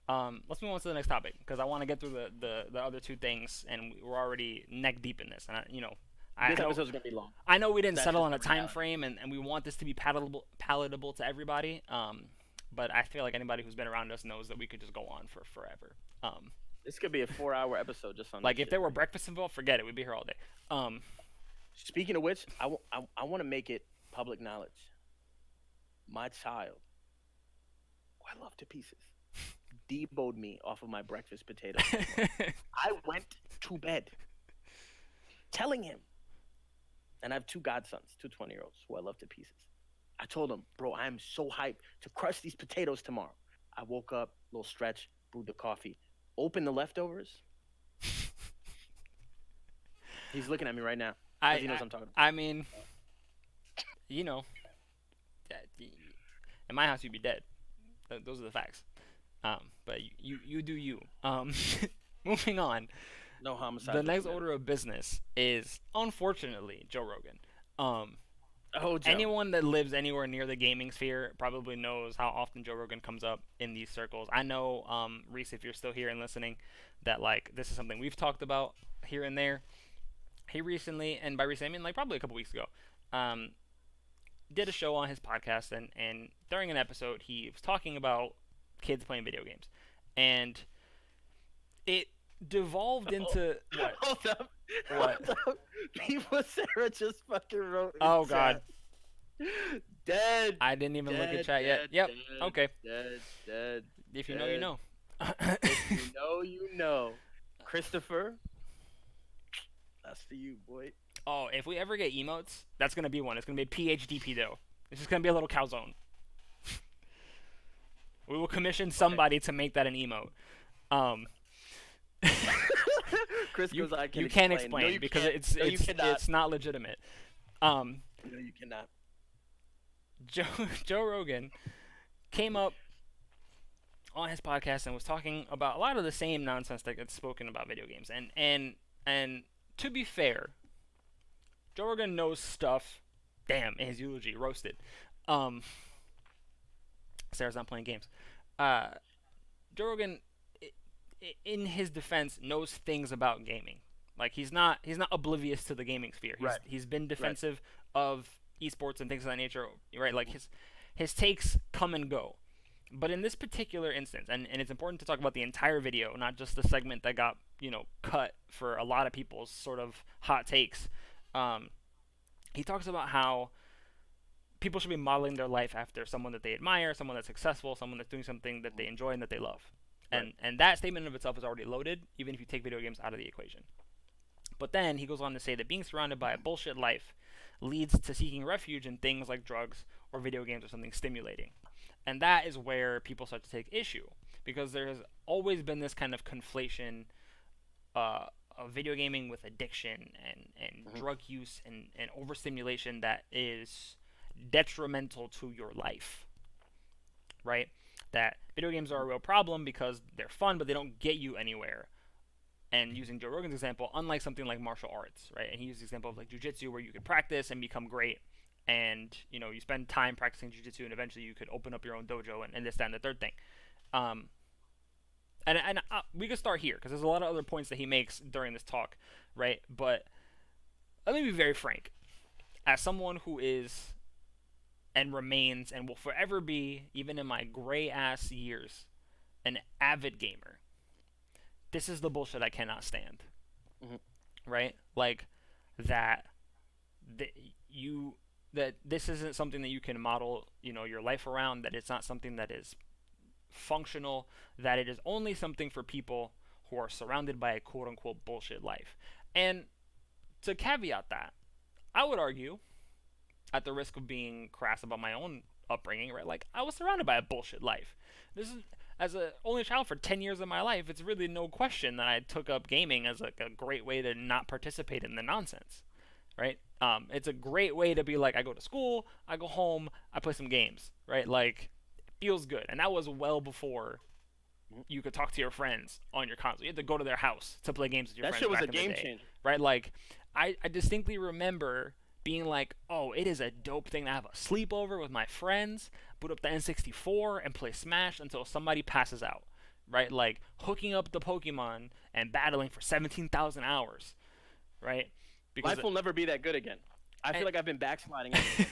Let's move on to the next topic because I want to get through the other two things, and we're already neck deep in this. And I This know episode's gonna be long. I know we didn't That's settle just on the a time reality. frame, and we want this to be palatable to everybody. But I feel like anybody who's been around us knows that we could just go on for forever. Um, This could be a 4-hour episode just on this like if shit. there were breakfast involved, forget it. We'd be here all day. Um, Speaking of which, I want to make it public knowledge. My child, who I love to pieces, deboed me off of my breakfast potatoes this morning. I went to bed telling him, and I have two godsons, two 20-year-olds who I love to pieces. I told him, bro, I am so hyped to crush these potatoes tomorrow. I woke up, little stretch, brewed the coffee, opened the leftovers. He's looking at me right now I, because he knows I I'm talking. I mean, you know, in my house you'd be dead. Those are the facts. But you do you. Moving on. No The homicidal next committed. order of business is unfortunately Joe Rogan. Um, Oh, Joe. Anyone that lives anywhere near the gaming sphere probably knows how often Joe Rogan comes up in these circles. I know, Reese, if you're still here and listening, that like this is something we've talked about here and there. He recently, and by recently I mean like probably a couple weeks ago, um, did a show on his podcast, and during an episode he was talking about kids playing video games, and it devolved Oh, into what? hold up. What? Hold up. People Sarah just fucking wrote in Oh God, chat. Dead. I didn't even look at Dead, chat yet. dead, Yep. dead, Okay. dead, dead, If you know, you dead. know. If you know, you know. Christopher, that's for you, boy. Oh, if we ever get emotes, that's gonna be one. It's gonna be PhDP though. It's just gonna be a little calzone. We will commission Okay. somebody to make that an emote. Um, Chris you goes, I can you can't explain. No, explain you because can't. it's No, you it's cannot. it's not legitimate. Um, No, you cannot. Joe Joe Rogan came up on his podcast and was talking about a lot of the same nonsense that gets spoken about video games. And to be fair, Joe Rogan knows stuff. Damn, in his eulogy, roasted. Um, Sarah's not playing games. Uh, Joe Rogan, in his defense, knows things about gaming. Like he's not oblivious to the gaming sphere. He's Right. he's been Right. defensive of esports and things of that nature. Right, like Mhm. his takes come and go. But in this particular instance, and it's important to talk about the entire video, not just the segment that got cut for a lot of people's sort of hot takes. Um, he talks about how people should be modeling their life after someone that they admire, someone that's successful, someone that's doing something that they Mhm. enjoy and that they love. Right. And that statement of itself is already loaded, even if you take video games out of the equation. But then he goes on to say that being surrounded by a bullshit life leads to seeking refuge in things like drugs or video games or something stimulating. And that is where people start to take issue because there has always been this kind of conflation of video gaming with addiction and Mhm. drug use and overstimulation that is detrimental to your life, right? That video games are a real problem because they're fun, but they don't get you anywhere. And using Joe Rogan's example, unlike something like martial arts, right? And he used the example of like jujitsu, where you could practice and become great, and you spend time practicing jujitsu, and eventually you could open up your own dojo and this, that, and the third thing. Um, and we could start here because there's a lot of other points that he makes during this talk, right? But let me be very frank. As someone who is and remains and will forever be, even in my gray ass years, an avid gamer, this is the bullshit I cannot stand, Mhm. right? Like that that you that this isn't something that you can model, your life around, that it's not something that is functional, that it is only something for people who are surrounded by a quote unquote bullshit life. And to caveat that, I would argue, at the risk of being crass about my own upbringing, right? Like I was surrounded by a bullshit life. This is as a only child for 10 years of my life, it's really no question that I took up gaming as like a great way to not participate in the nonsense, right? It's a great way to be like, I go to school, I go home, I play some games, right? Like, it feels good. And that was well before Mhm. you could talk to your friends on your console. You had to go to their house to play games with your That friends shit was back a in the game day, changer. right? Like, I distinctly remember being like, oh, it is a dope thing to have a sleepover with my friends, boot up the N64, and play Smash until somebody passes out. right? Like hooking up the Pokemon and battling for 17,000 hours, right? Because Life will never be that good again. I feel and, like I've been backsliding ever since.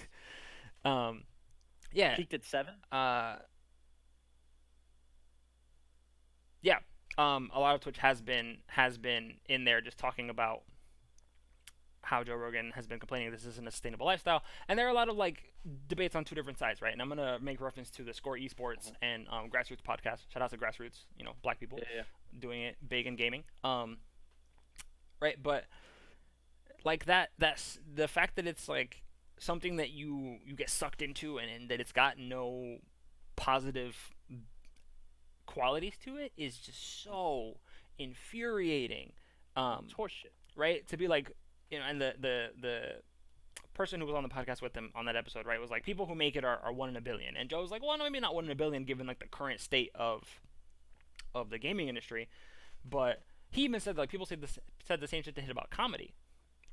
um yeah, Peaked at 7. uh yeah, a lot of Twitch has been in there just talking about how Joe Rogan has been complaining this isn't a sustainable lifestyle, and there are a lot of like debates on two different sides, right? And I'm gonna make reference to the Score Esports Mhm. and Grassroots podcast. Shout out to Grassroots, black people Yeah, yeah. doing it big in gaming, right? But like that's the fact that it's like something that you get sucked into, and that it's got no positive qualities to it is just so infuriating. It's horseshit. Right? To be like, and the person who was on the podcast with him on that episode, right, was like, people who make it are one in a billion. And Joe was like, well, no, maybe not one in a billion given like the current state of the gaming industry. But he even said like people said the same shit to hit about comedy,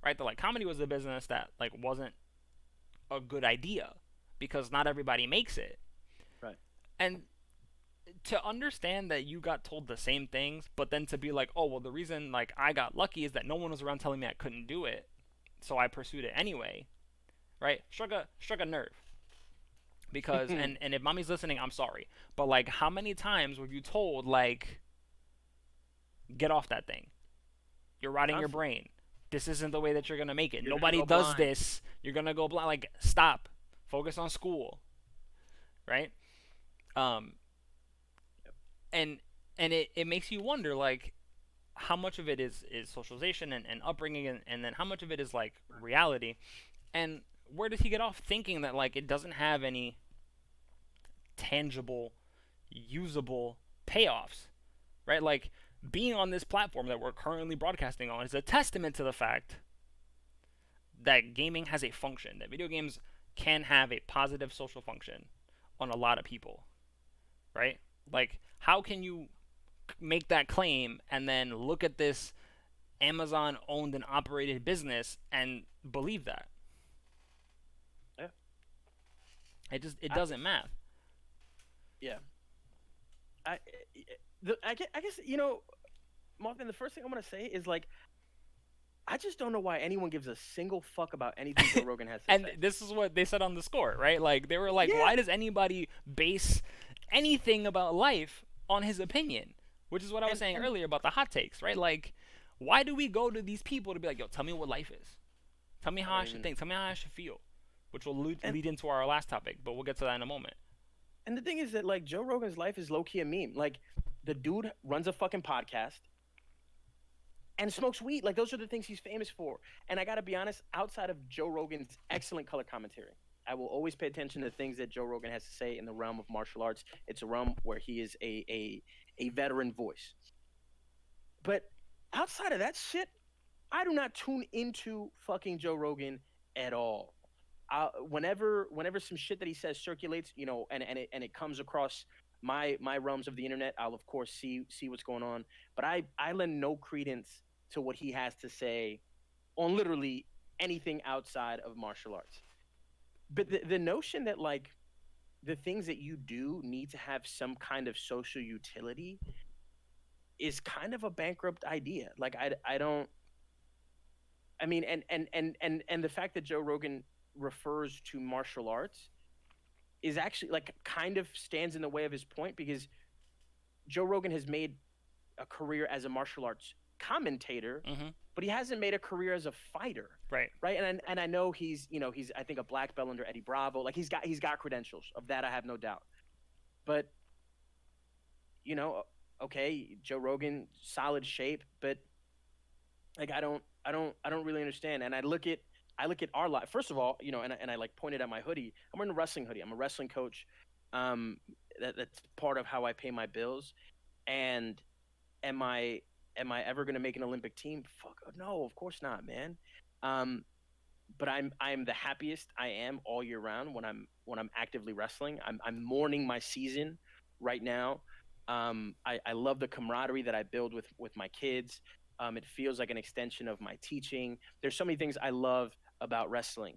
right? That like comedy was a business that like wasn't a good idea because not everybody makes it. Right. And to understand that you got told the same things, but then to be like, oh well, the reason like I got lucky is that no one was around telling me I couldn't do it, so I pursued it anyway, right? Struck a nerve because and if mommy's listening, I'm sorry, but like how many times were you told like get off that thing? You're rotting your Constantly. brain. This isn't the way that you're gonna make it. You're gonna Nobody go does blind. this. You're gonna go blind. Like stop. Focus on school, right? Um, Yep. and it makes you wonder like how much of it is socialization and upbringing, and then how much of it is like Right. reality, and where does he get off thinking that like it doesn't have any tangible usable payoffs, right? Like being on this platform that we're currently broadcasting on is a testament to the fact that gaming has a function, that video games can have a positive social function on a lot of people, right? Like how can you make that claim and then look at this Amazon owned and operated business and believe that? Yeah. It I, doesn't math. yeah. I, I guess Marvin. The first thing I'm gonna say is like, I just don't know why anyone gives a single fuck about anything Joe Rogan has to And say. this is what they said on the score, right? Like they were like, Yeah. why does anybody base anything about life on his opinion? Which is what I was And saying and earlier about the hot takes, right? Like, why do we go to these people to be like, yo, tell me what life is? Tell me I how don't I should even. think. Tell me how I should feel. Which will And lead into our last topic, but we'll get to that in a moment. and the thing is that like Joe Rogan's life is low key a meme. Like the dude runs a fucking podcast and smokes weed. Like those are the things he's famous for. And I gotta be honest, outside of Joe Rogan's excellent color commentary, I will always pay attention to things that Joe Rogan has to say in the realm of martial arts. It's a realm where he is a veteran voice. But outside of that shit, I do not tune into fucking Joe Rogan at all. Whenever some shit that he says circulates, and it comes across my realms of the internet, I'll of course see what's going on. But I lend no credence to what he has to say on literally anything outside of martial arts. But the notion that like the things that you do need to have some kind of social utility is kind of a bankrupt idea. Like I don't. I mean, and the fact that Joe Rogan refers to martial arts is actually like kind of stands in the way of his point because Joe Rogan has made a career as a martial arts commentator, Mm-hmm. but he hasn't made a career as a fighter, Right. right? And I know he's I think a black belt under Eddie Bravo. Like he's got credentials of that, I have no doubt. But you know, okay, Joe Rogan, solid shape, but like I don't really understand. And I look at our life. First of all, and I like pointed at my hoodie. I'm wearing a wrestling hoodie. I'm a wrestling coach. Um, that's part of how I pay my bills. And am I am I ever gonna make an Olympic team? Fuck no, of course not, man. Um, but I'm the happiest I am all year round when I'm actively wrestling. I'm mourning my season right now. I love the camaraderie that I build with my kids. It feels like an extension of my teaching. There's so many things I love about wrestling.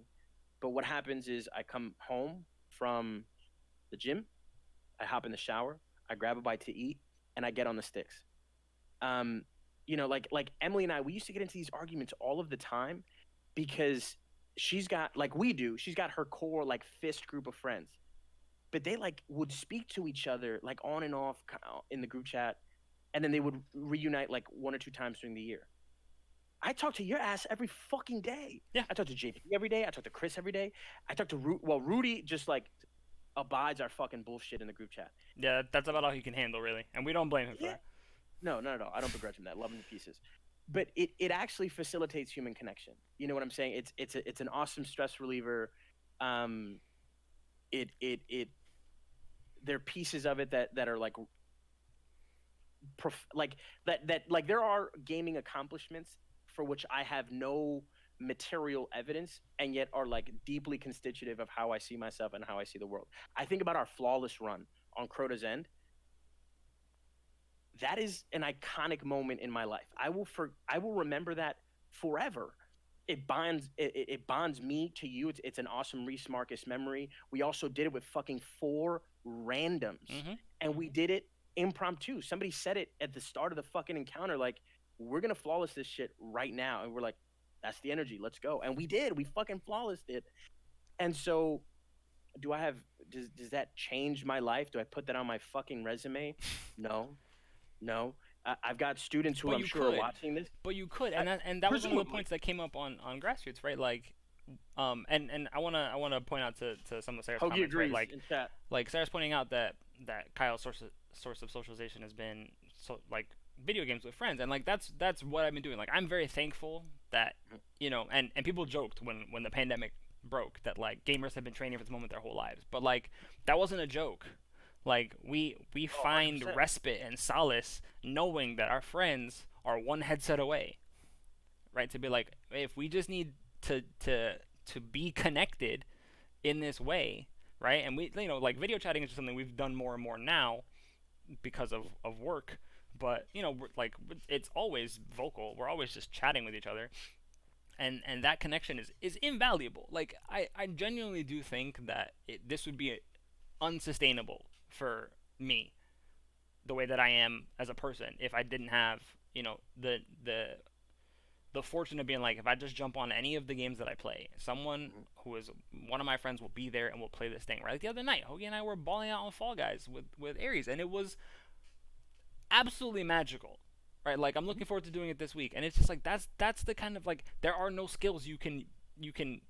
But what happens is I come home from the gym, I hop in the shower, I grab a bite to eat, and I get on the sticks. Um, like Emily and I, we used to get into these arguments all of the time because she's got like we do. She's got her core like fist group of friends, but they like would speak to each other like on and off in the group chat, and then they would reunite like one or two times during the year. I talk to your ass every fucking day. Yeah, I talk to JP every day. I talk to Chris every day. I talk to Rudy just like abides our fucking bullshit in the group chat. yeah, that's about all he can handle, really, and we don't blame him for Yeah. that. No, not at all. I don't begrudge him that. Love him to pieces. But it actually facilitates human connection. You know what I'm saying? It's an awesome stress reliever. Um, it there are pieces of it that are like like that like there are gaming accomplishments for which I have no material evidence and yet are like deeply constitutive of how I see myself and how I see the world. I think about our flawless run on Crota's End. That is an iconic moment in my life. I will remember that forever. It bonds me to you. It's an awesome Reese Marcus memory. We also did it with fucking four randoms, Mm-hmm. and we did it impromptu. Somebody said it at the start of the fucking encounter, like we're gonna flawless this shit right now, and we're like, that's the energy. Let's go, and we did. We fucking flawlessed it. And so, do I have? Does that change my life? Do I put that on my fucking resume? No, no. I've got students who But I'm you sure are could, watching this. but you could, I, and that was one of the presumably. points that came up on grassroots, right? Like, and I wanna point out to some of Sarah's Hoagie comments, right? agrees in chat. Like Sarah's pointing out that Kyle's source of socialization has been like video games with friends, and like that's what I've been doing. Like I'm very thankful that and people joked when the pandemic broke that like gamers have been training for this moment their whole lives, but like that wasn't a joke. Like we Oh, find 100%. respite and solace knowing that our friends are one headset away, right? To be like, if we just need to be connected in this way, right? And we, like video chatting is just something we've done more and more now because of work. But it's always vocal. We're always just chatting with each other, and that connection is invaluable. Like I genuinely do think that this would be unsustainable for me the way that I am as a person if I didn't have the fortune of being like, if I just jump on any of the games that I play, someone who is one of my friends will be there and will play this thing. Right, like the other night, Hoagie and I were balling out on Fall Guys with Aries, and it was absolutely magical. Right, like I'm looking forward to doing it this week, and it's just like that's the kind of like there are no skills you can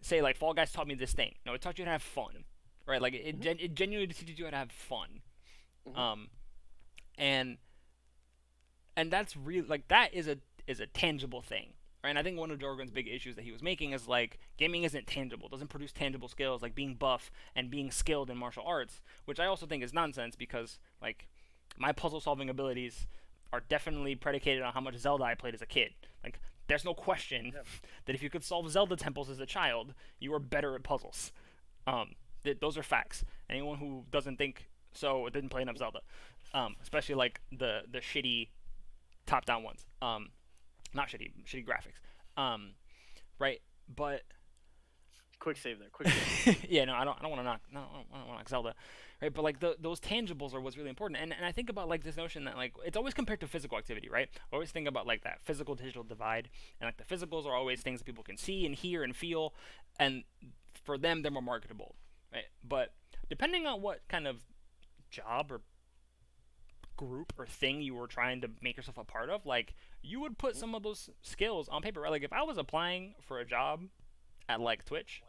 say like Fall Guys taught me this thing. No, it taught you how to have fun. Right, like it genuinely teaches you how to have fun. Mm-hmm. Um, and that's real. Like that is a tangible thing, right? And I think one of Joe Rogan's big issues that he was making is like gaming isn't tangible, doesn't produce tangible skills like being buff and being skilled in martial arts, which I also think is nonsense because like my puzzle solving abilities are definitely predicated on how much Zelda I played as a kid. Like there's no question Yeah. that if you could solve Zelda temples as a child, you are better at puzzles. Those are facts. Anyone who doesn't think so didn't play enough Zelda, especially like the shitty top down ones. Not shitty graphics. Right, but Quick save there. Quick save. yeah, no, I don't want to knock, no, I don't want to knock Zelda, right? But like those tangibles are what's really important, and I think about like this notion that like it's always compared to physical activity, right? I always think about like that physical digital divide, and like the physicals are always things that people can see and hear and feel, and for them they're more marketable, right? But depending on what kind of job or group or thing you were trying to make yourself a part of, like you would put some of those skills on paper, right? Like if I was applying for a job at like Twitch,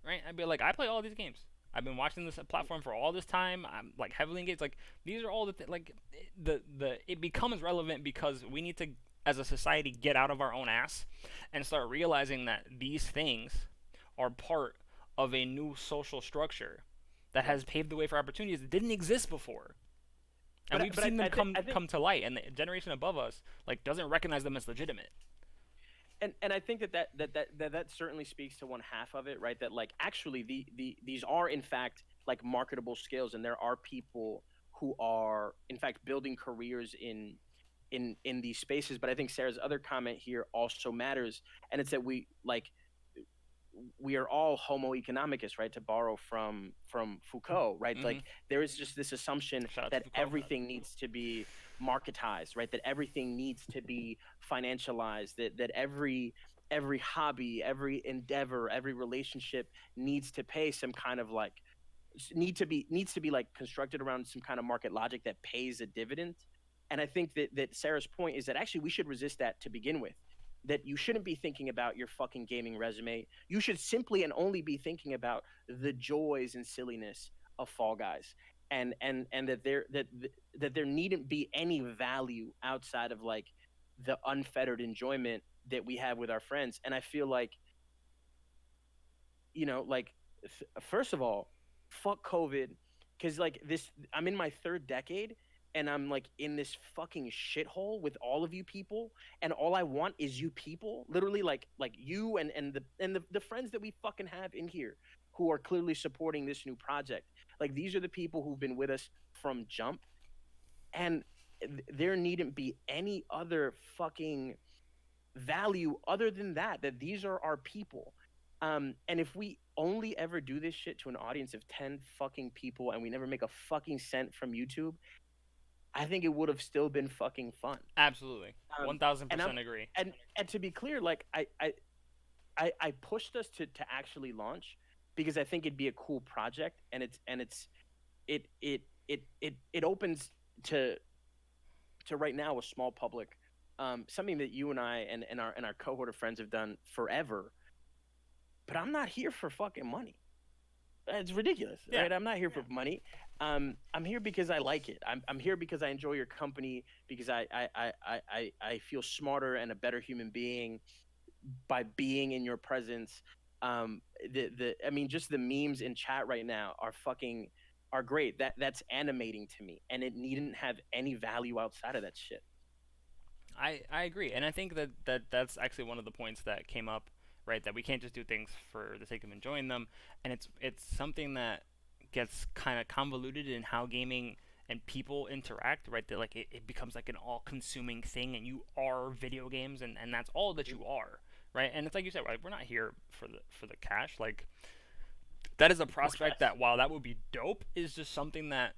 right? I'd be like, I play all these games. I've been watching this platform for all this time. I'm like heavily engaged. Like these are all like the it becomes relevant because we need to, as a society, get out of our own ass and start realizing that these things are part of a new social structure that Yeah. has paved the way for opportunities that didn't exist before, and we've But seen them come I think come to light, and the generation above us like doesn't recognize them as legitimate. and I think that certainly speaks to one half of it, right? That like actually these are in fact like marketable skills, and there are people who are in fact building careers in these spaces. But I think Sarah's other comment here also matters, and it's that we are all homo economicus, right? To borrow from Foucault, right? Mm-hmm. Like there is just this assumption Shout out to that Foucault. everything needs to be marketized, right? That everything needs to be financialized, that every hobby, every endeavor, every relationship needs to pay some kind of like needs to be like constructed around some kind of market logic that pays a dividend. And I think that Sarah's point is that actually we should resist that to begin with. That you shouldn't be thinking about your fucking gaming resume. You should simply and only be thinking about the joys and silliness of Fall Guys, and that there needn't be any value outside of like the unfettered enjoyment that we have with our friends. And I feel like, like first of all, fuck COVID, because like this, I'm in my third decade, and I'm like in this fucking shithole with all of you people, and all I want is you people, literally, like you and the friends that we fucking have in here who are clearly supporting this new project. Like these are the people who've been with us from jump, and there needn't be any other fucking value other than that these are our people. And if we only ever do this shit to an audience of 10 fucking people and we never make a fucking cent from YouTube, I think it would have still been fucking fun. Absolutely, um, one thousand and I'm percent agree. and to be clear, like I pushed us to actually launch because I think it'd be a cool project, and it opens to right now a small public, something that you and I and our cohort of friends have done forever. But I'm not here for fucking money. It's ridiculous, Yeah, right? I'm not here for money. I'm here because I like it. I'm here because I enjoy your company, because I feel smarter and a better human being by being in your presence. I mean, just the memes in chat right now are great. That's animating to me, and it needn't have any value outside of that shit. I agree, and I think that's actually one of the points that came up, right? That we can't just do things for the sake of enjoying them, and it's something that gets kind of convoluted in how gaming and people interact, right? That like it becomes like an all-consuming thing, and you are video games, and that's all that you are, right? And it's like you said, right? We're not here for the cash. Like that is a Much prospect less. that while that would be dope, is just something that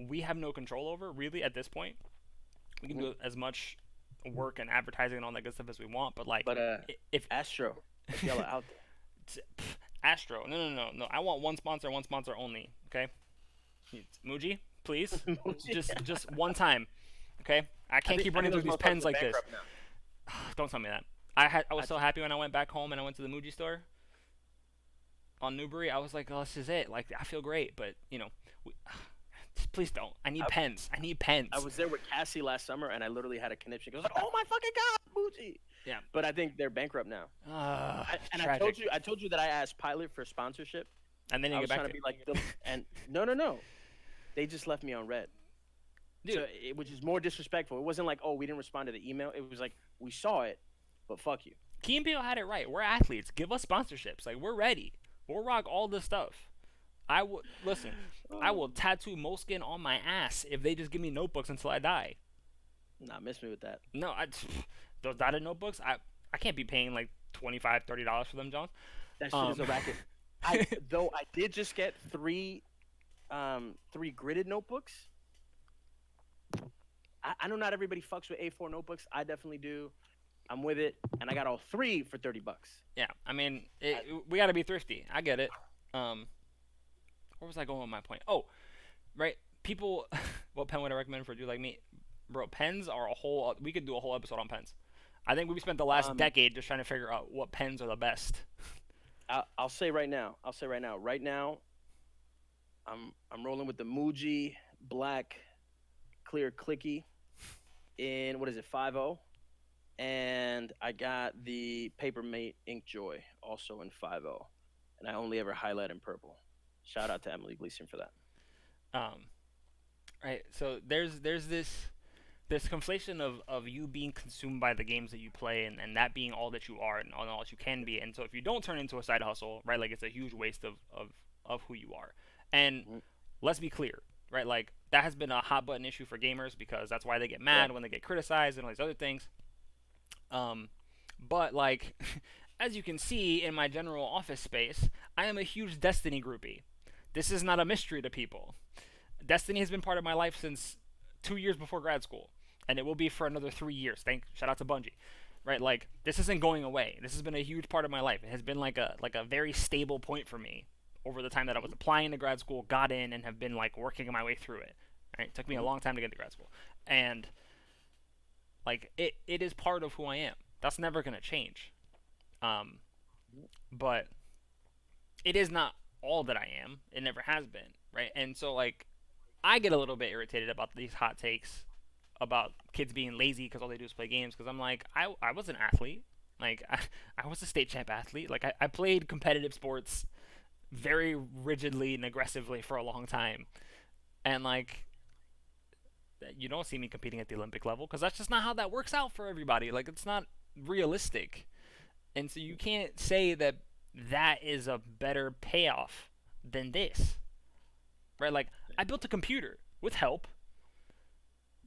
we have no control over really at this point. We can Mhm. do as much work and advertising and all that good stuff as we want, but like But if Astro, if y'all are out Astro, no, I want one sponsor only. Okay, Muji, please, there, just one time. Okay, I can't keep I running think through those these motherfuckers pens are like this. bankrupt now. Don't tell me that. I was I, so happy when I went back home and I went to the Muji store on Newbury. I was like, oh, this is it. Like I feel great, but we, please don't. I need I pens. I need I pens. was there with Cassie last summer, and I literally had a conniption. I was like, "Oh my fucking god, Muji!" Yeah. But I think they're bankrupt now. And Tragic. I told you that I asked Pilot for sponsorship. And then you I get was back trying to to be like the and no, no, no. They just left me on red. dude. Which is more disrespectful. It wasn't like, oh, we didn't respond to the email. It was like, we saw it, but fuck you. Key and Peele had it right. We're athletes. Give us sponsorships. Like we're ready. We'll rock all this stuff. I will listen. I will tattoo Moleskin on my ass if they just give me notebooks until I die. Nah, miss me with that. No, those dotted notebooks. I can't be paying like $25-$30 for them, John. That shit is Um, a racket. I did just get three gridded notebooks. I know not everybody fucks with A4 notebooks. I definitely do. I'm with it, and I got all three for $30. yeah, I mean, we got to be thrifty. I get it. Um, where was I going with my point? Oh, right. People, what pen would I recommend for a dude like me? Bro, pens are a whole. We could do a whole episode on pens. I think we spent the last Um, decade just trying to figure out what pens are the best. I'll say right now. I'll say right now. Right now, I'm rolling with the Muji Black Clear Clicky in, what is it, 5.0, and I got the Papermate Ink Joy also in 5.0, and I only ever highlight in purple. Shout out to Emily Gleason for that. Um, right. So there's this conflation of you being consumed by the games that you play, and that being all that you are and all that you can be. And so if you don't turn into a side hustle, right, like it's a huge waste of who you are. And Mhm. let's be clear, right? Like that has been a hot button issue for gamers because that's why they get Yeah. mad when they get criticized and all these other things. Um, but like as you can see in my general office space, I am a huge Destiny groupie. This is not a mystery to people. Destiny has been part of my life since 2 years before grad school, and it will be for another 3 years. Shout out to Bungie, right? Like this isn't going away. This has been a huge part of my life. It has been like a very stable point for me over the time that I was Mhm. applying to grad school, got in, and have been like working my way through it. Right? It took me a Mhm. long time to get to grad school, and like it is part of who I am. That's never gonna change. Um, Mhm. but it is not all that I am. It never has been, right? And so like I get a little bit irritated about these hot takes about kids being lazy because all they do is play games. Because I'm like, I was an athlete. Like I was a state champ athlete. Like I played competitive sports very rigidly and aggressively for a long time. And like you don't see me competing at the Olympic level because that's just not how that works out for everybody. Like it's not realistic. And so you can't say that that is a better payoff than this, right? Like I built a computer with help,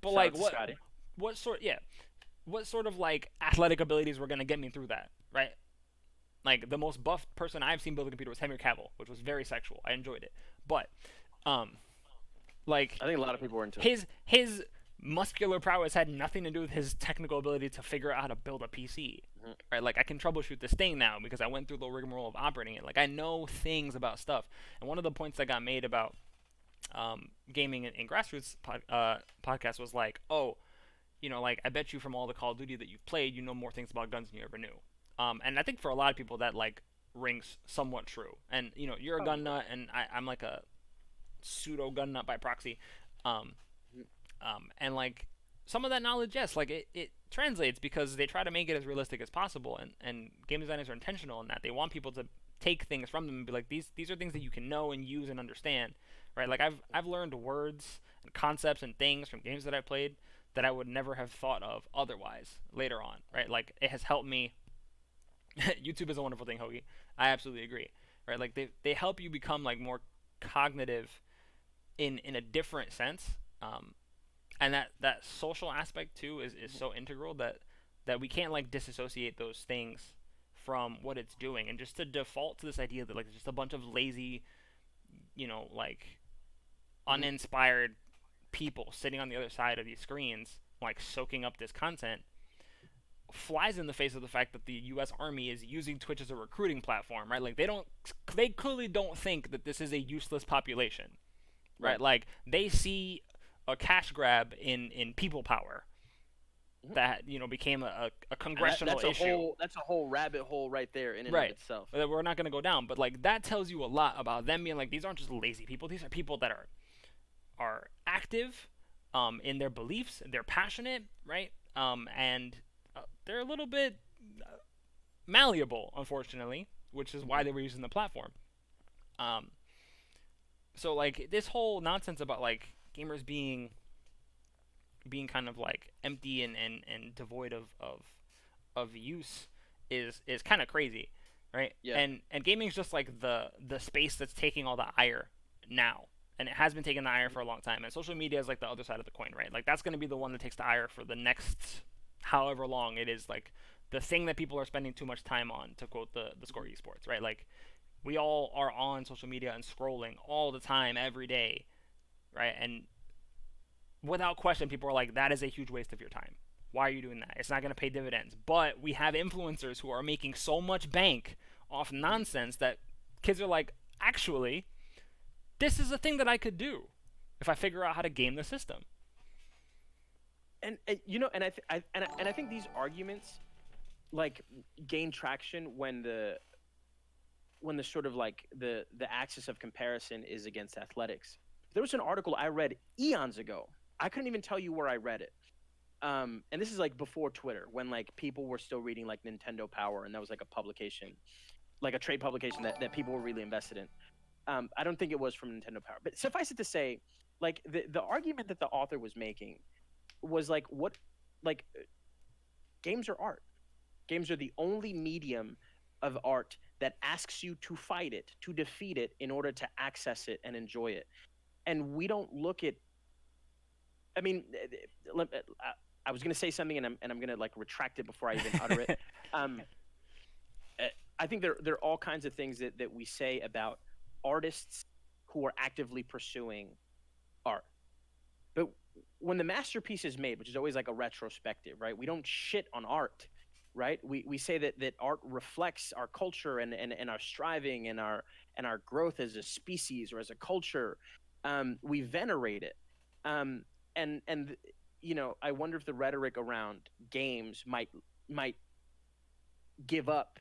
but Shout like out to Scotty. what sort yeah, what sort of like athletic abilities were gonna get me through that, right? Like the most buff person I've seen build a computer was Henry Cavill, which was very sexual. I enjoyed it, but um, like I think a lot of people were into it. his muscular prowess had nothing to do with his technical ability to figure out how to build a PC. Mhm. Right, like I can troubleshoot this thing now because I went through the rigmarole of operating it. Like I know things about stuff. And one of the points that got made about gaming in grassroots podcast was like, oh, like I bet you from all the Call of Duty that you've played, you know more things about guns than you ever knew. And I think for a lot of people that like rings somewhat true. And you're a gun Probably. nut, and I'm like a pseudo gun nut by proxy. Um, Mhm. and like some of that knowledge, yes, like it translates because they try to make it as realistic as possible, and game designers are intentional in that they want people to take things from them and be like these are things that you can know and use and understand, right? Like I've learned words and concepts and things from games that I played that I would never have thought of otherwise later on, right? Like it has helped me. YouTube is a wonderful thing, Hoagie. I absolutely agree, right? Like they help you become like more cognitive in a different sense. And that social aspect too is so integral that we can't like disassociate those things from what it's doing, and just to default to this idea that like it's just a bunch of lazy, like Mhm. uninspired people sitting on the other side of these screens like soaking up this content flies in the face of the fact that the US Army is using Twitch as a recruiting platform, right? Like they clearly don't think that this is a useless population, right? Right. Like they see a cash grab in people power Mhm. that became a And congressional that's a issue, whole rabbit hole right there in and of right? itself. That we're not going to go down, but like that tells you a lot about them being like these aren't just lazy people. These are people that are active, in their beliefs. They're passionate, right? And they're a little bit malleable, unfortunately, which is why Mhm. they were using the platform. Um, so like this whole nonsense about like gamers being kind of like empty and devoid of use is kind of crazy, right? Yeah. And gaming is just like the space that's taking all the ire now, and it has been taking the ire Mhm. for a long time. And social media is like the other side of the coin, right? Like that's going to be the one that takes the ire for the next however long it is. Like the thing that people are spending too much time on, to quote the score Mhm. esports, right? Like we all are on social media and scrolling all the time, every day, right? And without question, people are like, that is a huge waste of your time. Why are you doing that? It's not going to pay dividends. But we have influencers who are making so much bank off Mhm. nonsense that kids are like, actually, this is a thing that I could do if I figure out how to game the system. And I think these arguments like gain traction when the sort of like the axis of comparison is against athletics. There was an article I read eons ago. I couldn't even tell you where I read it. And this is like before Twitter, when like people were still reading like Nintendo Power, and that was like a publication, like a trade publication that people were really invested in. I don't think it was from Nintendo Power, but suffice it to say, like the argument that the author was making was like what, like games are art. Games are the only medium of art that asks you to fight it, to defeat it in order to access it and enjoy it. And we don't look at, I mean, I was going to say something, and I'm going to like retract it before I even utter it. Um, I think there are all kinds of things that we say about artists who are actively pursuing art. But when the masterpiece is made, which is always like a retrospective, right? We don't shit on art, right? We say that art reflects our culture and our striving and our growth as a species or as a culture. We venerate it. Um, and you know, I wonder if the rhetoric around games might give up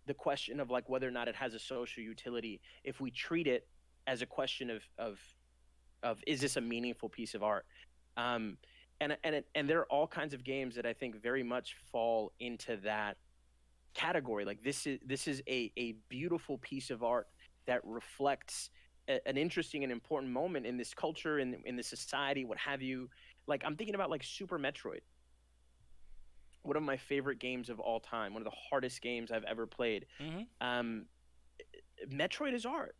the question of like whether or not it has a social utility if we treat it as a question of is this a meaningful piece of art. um and there are all kinds of games that I think very much fall into that category. Like this is a beautiful piece of art that reflects an interesting and important moment in this culture, in this society, what have you. Like I'm thinking about like Super Metroid, one of my favorite games of all time, one of the hardest games I've ever played. Mm-hmm. um Metroid is art.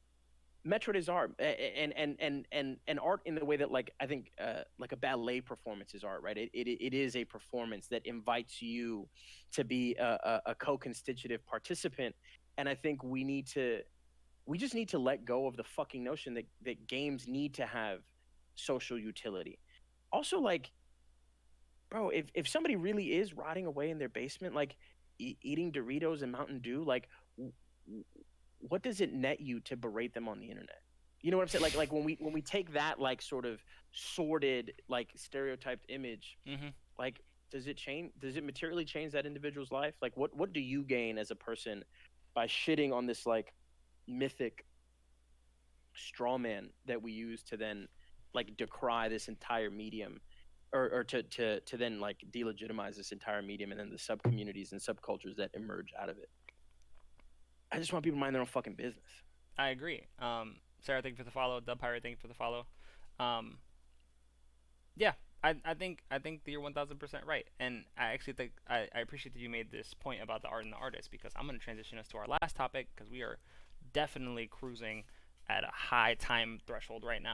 Metroid is art, and art in the way that like I think like a ballet performance is art, right? It is a performance that invites you to be a co-constitutive participant, and I think we just need to let go of the fucking notion that games need to have social utility. Also, like, bro, if somebody really is rotting away in their basement, like eating Doritos and Mountain Dew, like what does it net you to berate them on the internet? You know what I'm saying? Like when we take that like sort of sordid, like stereotyped image, Mm-hmm. like does it change? Does it materially change that individual's life? Like what do you gain as a person by shitting on this like mythic straw man that we use to then like decry this entire medium, or to then like delegitimize this entire medium and then the sub communities and subcultures that emerge out of it? I just want people to mind their own fucking business. I agree. Sarah, thank you for the follow. Dub Pirate, thank you for the follow. Um, yeah, I think that you're 1,000% right, and I actually think I appreciate that you made this point about the art and the artist, because I'm going to transition us to our last topic because we are definitely cruising at a high time threshold right now.